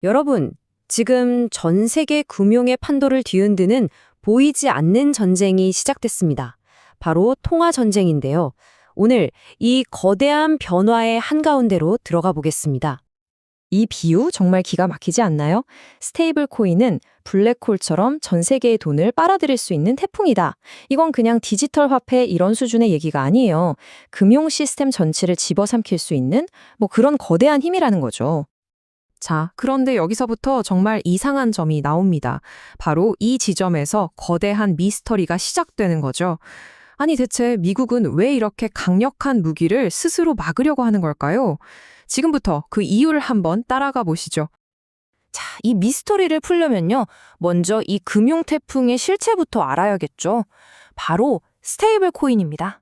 여러분, 지금 전 세계 금융의 판도를 뒤흔드는 보이지 않는 전쟁이 시작됐습니다. 바로 통화 전쟁인데요. 오늘 이 거대한 변화의 한가운데로 들어가 보겠습니다. 이 비유 정말 기가 막히지 않나요? 스테이블 코인은 블랙홀처럼 전 세계의 돈을 빨아들일 수 있는 태풍이다. 이건 그냥 디지털 화폐 이런 수준의 얘기가 아니에요. 금융 시스템 전체를 집어삼킬 수 있는 그런 거대한 힘이라는 거죠. 자, 그런데 여기서부터 정말 이상한 점이 나옵니다. 바로 이 지점에서 거대한 미스터리가 시작되는 거죠. 아니, 대체 미국은 왜 이렇게 강력한 무기를 스스로 막으려고 하는 걸까요? 지금부터 그 이유를 한번 따라가 보시죠. 자, 이 미스터리를 풀려면요. 먼저 이 금융 태풍의 실체부터 알아야겠죠. 바로 스테이블 코인입니다.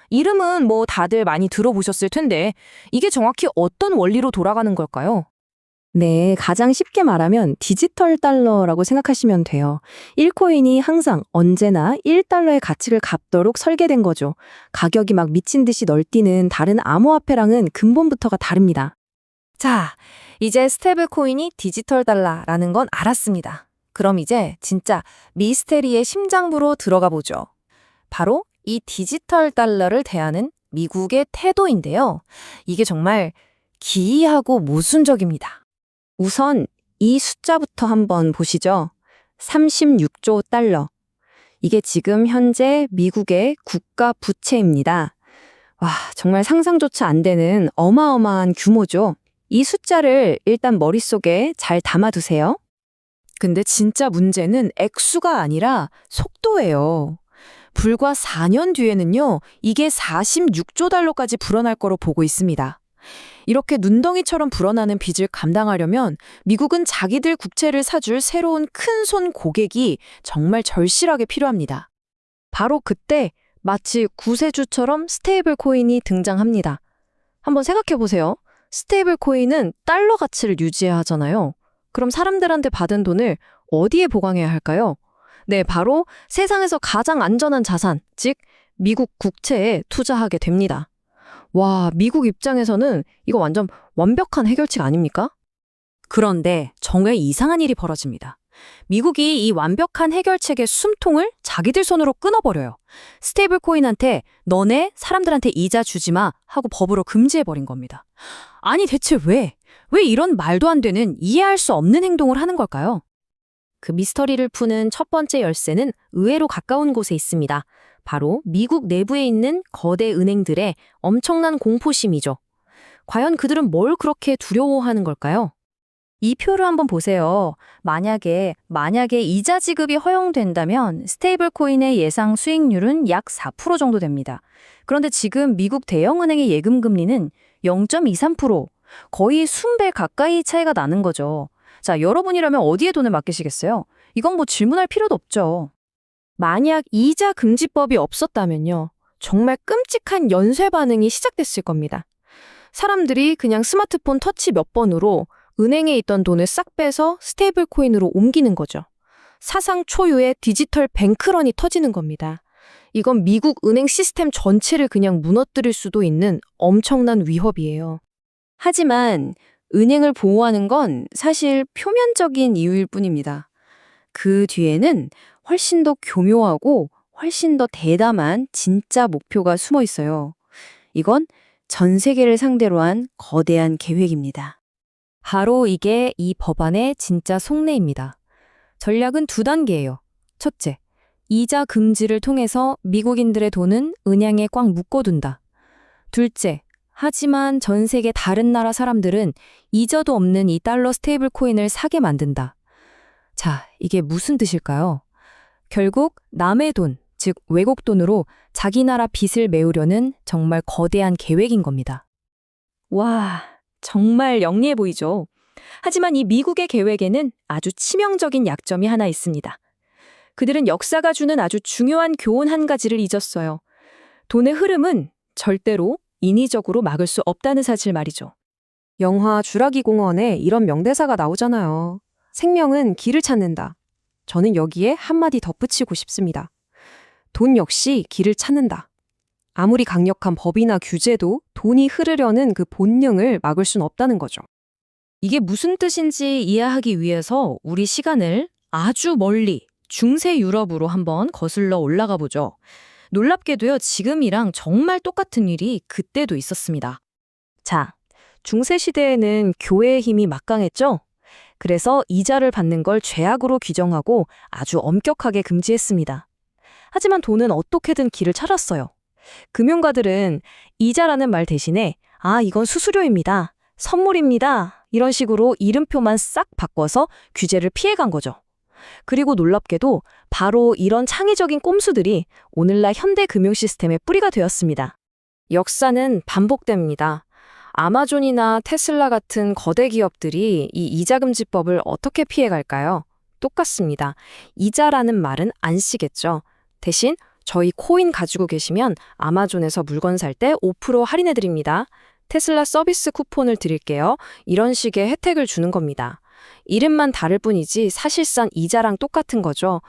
이름은 다들 많이 들어보셨을 텐데 이게 정확히 어떤 원리로 돌아가는 걸까요? 네, 가장 쉽게 말하면 디지털 달러라고 생각하시면 돼요. 1코인이 항상 언제나 1달러의 가치를 갚도록 설계된 거죠. 가격이 막 미친 듯이 널뛰는 다른 암호화폐랑은 근본부터가 다릅니다. 자, 이제 스테이블 코인이 디지털 달러라는 건 알았습니다. 그럼 이제 진짜 미스테리의 심장부로 들어가 보죠. 바로 이 디지털 달러를 대하는 미국의 태도인데요. 이게 정말 기이하고 모순적입니다. 우선 이 숫자부터 한번 보시죠. 36조 달러. 이게 지금 현재 미국의 국가 부채입니다. 와, 정말 상상조차 안 되는 어마어마한 규모죠. 이 숫자를 일단 머릿속에 잘 담아두세요. 근데 진짜 문제는 액수가 아니라 속도예요. 불과 4년 뒤에는요, 이게 46조 달러까지 불어날 거로 보고 있습니다. 이렇게 눈덩이처럼 불어나는 빚을 감당하려면 미국은 자기들 국채를 사줄 새로운 큰손 고객이 정말 절실하게 필요합니다. 바로 그때 마치 구세주처럼 스테이블 코인이 등장합니다. 한번 생각해 보세요. 스테이블 코인은 달러 가치를 유지해야 하잖아요. 그럼 사람들한테 받은 돈을 어디에 보관해야 할까요? 네, 바로 세상에서 가장 안전한 자산, 즉 미국 국채에 투자하게 됩니다. 와, 미국 입장에서는 이거 완전 완벽한 해결책 아닙니까? 그런데 정말 이상한 일이 벌어집니다. 미국이 이 완벽한 해결책의 숨통을 자기들 손으로 끊어버려요. 스테이블 코인한테 너네 사람들한테 이자 주지 마 하고 법으로 금지해버린 겁니다. 아니 대체 왜 이런 말도 안 되는 이해할 수 없는 행동을 하는 걸까요? 그 미스터리를 푸는 첫 번째 열쇠는 의외로 가까운 곳에 있습니다. 바로 미국 내부에 있는 거대 은행들의 엄청난 공포심이죠. 과연 그들은 뭘 그렇게 두려워하는 걸까요? 이 표를 한번 보세요. 만약에 이자 지급이 허용된다면 스테이블 코인의 예상 수익률은 약 4% 정도 됩니다. 그런데 지금 미국 대형은행의 예금 금리는 0.23%, 거의 순배 가까이 차이가 나는 거죠. 자, 여러분이라면 어디에 돈을 맡기시겠어요? 이건 질문할 필요도 없죠. 만약 이자 금지법이 없었다면요. 정말 끔찍한 연쇄 반응이 시작됐을 겁니다. 사람들이 그냥 스마트폰 터치 몇 번으로 은행에 있던 돈을 싹 빼서 스테이블 코인으로 옮기는 거죠. 사상 초유의 디지털 뱅크런이 터지는 겁니다. 이건 미국 은행 시스템 전체를 그냥 무너뜨릴 수도 있는 엄청난 위협이에요. 하지만 은행을 보호하는 건 사실 표면적인 이유일 뿐입니다. 그 뒤에는 훨씬 더 교묘하고 훨씬 더 대담한 진짜 목표가 숨어 있어요. 이건 전 세계를 상대로 한 거대한 계획입니다. 바로 이게 이 법안의 진짜 속내입니다. 전략은 두 단계예요. 첫째, 이자 금지를 통해서 미국인들의 돈은 은행에 꽉 묶어둔다. 둘째, 하지만 전 세계 다른 나라 사람들은 이자도 없는 이 달러 스테이블 코인을 사게 만든다. 자, 이게 무슨 뜻일까요? 결국 남의 돈, 즉 외국 돈으로 자기 나라 빚을 메우려는 정말 거대한 계획인 겁니다. 와, 정말 영리해 보이죠? 하지만 이 미국의 계획에는 아주 치명적인 약점이 하나 있습니다. 그들은 역사가 주는 아주 중요한 교훈 한 가지를 잊었어요. 돈의 흐름은 절대로 인위적으로 막을 수 없다는 사실 말이죠. 영화 주라기 공원에 이런 명대사가 나오잖아요. 생명은 길을 찾는다. 저는 여기에 한마디 덧붙이고 싶습니다. 돈 역시 길을 찾는다. 아무리 강력한 법이나 규제도 돈이 흐르려는 그 본능을 막을 순 없다는 거죠. 이게 무슨 뜻인지 이해하기 위해서 우리 시간을 아주 멀리 중세 유럽으로 한번 거슬러 올라가 보죠. 놀랍게도요, 지금이랑 정말 똑같은 일이 그때도 있었습니다. 자, 중세 시대에는 교회의 힘이 막강했죠? 그래서 이자를 받는 걸 죄악으로 규정하고 아주 엄격하게 금지했습니다. 하지만 돈은 어떻게든 길을 찾았어요. 금융가들은 이자라는 말 대신에 이건 수수료입니다. 선물입니다. 이런 식으로 이름표만 싹 바꿔서 규제를 피해간 거죠. 그리고 놀랍게도 바로 이런 창의적인 꼼수들이 오늘날 현대 금융 시스템의 뿌리가 되었습니다. 역사는 반복됩니다. 아마존이나 테슬라 같은 거대 기업들이 이 이자금지법을 어떻게 피해갈까요? 똑같습니다. 이자라는 말은 안 쓰겠죠. 대신 저희 코인 가지고 계시면 아마존에서 물건 살 때 5% 할인해드립니다. 테슬라 서비스 쿠폰을 드릴게요. 이런 식의 혜택을 주는 겁니다. 이름만 다를 뿐이지 사실상 이자랑 똑같은 거죠.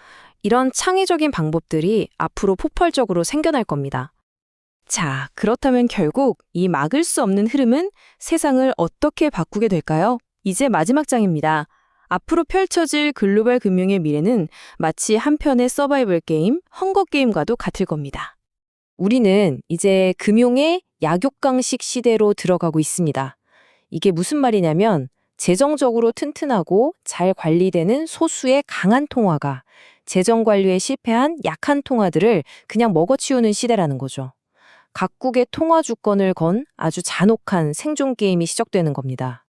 이런 창의적인 방법들이 앞으로 폭발적으로 생겨날 겁니다. 자, 그렇다면 결국 이 막을 수 없는 흐름은 세상을 어떻게 바꾸게 될까요? 이제 마지막 장입니다. 앞으로 펼쳐질 글로벌 금융의 미래는 마치 한 편의 서바이벌 게임, 헝거 게임과도 같을 겁니다. 우리는 이제 금융의 약육강식 시대로 들어가고 있습니다. 이게 무슨 말이냐면 재정적으로 튼튼하고 잘 관리되는 소수의 강한 통화가 재정 관리에 실패한 약한 통화들을 그냥 먹어치우는 시대라는 거죠. 각국의 통화 주권을 건 아주 잔혹한 생존 게임이 시작되는 겁니다.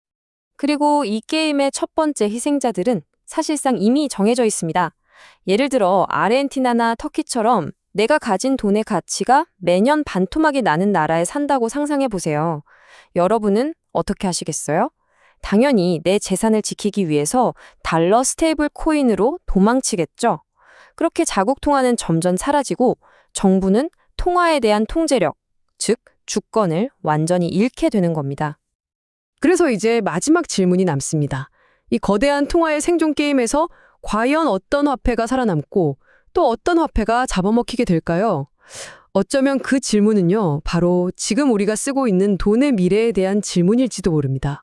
그리고 이 게임의 첫 번째 희생자들은 사실상 이미 정해져 있습니다. 예를 들어 아르헨티나나 터키처럼 내가 가진 돈의 가치가 매년 반토막이 나는 나라에 산다고 상상해 보세요. 여러분은 어떻게 하시겠어요? 당연히 내 재산을 지키기 위해서 달러 스테이블 코인으로 도망치겠죠. 그렇게 자국 통화는 점점 사라지고 정부는 통화에 대한 통제력, 즉 주권을 완전히 잃게 되는 겁니다. 그래서 이제 마지막 질문이 남습니다. 이 거대한 통화의 생존 게임에서 과연 어떤 화폐가 살아남고 또 어떤 화폐가 잡아먹히게 될까요? 어쩌면 그 질문은요, 바로 지금 우리가 쓰고 있는 돈의 미래에 대한 질문일지도 모릅니다.